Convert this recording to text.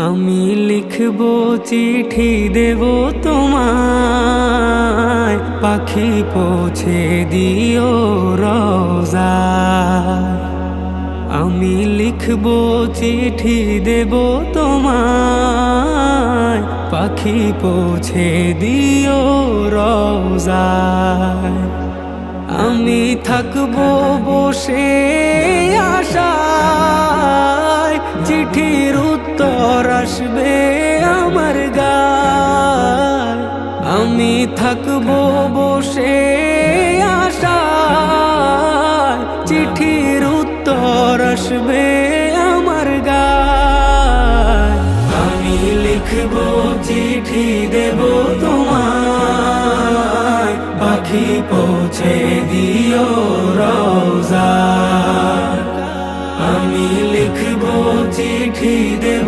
আমি লিখব চিঠি দেব তোমায়, পাখি পৌঁছে দিও রোজায়। আমি লিখব চিঠি দেব তোমায়, পাখি পৌঁছে দিও রোজায়। আমি থাকবো বসে আশায়, চিঠির উত্তর আসবে আমার গায়। আমি থাকবো বসে আশায়, চিঠির উত্তর আসবে আমার গায়। আমি লিখবো চিঠি দেব তোমায়, পাখি পৌঁছে দিও রোজায়। আমি লিখবো চিঠি দেব।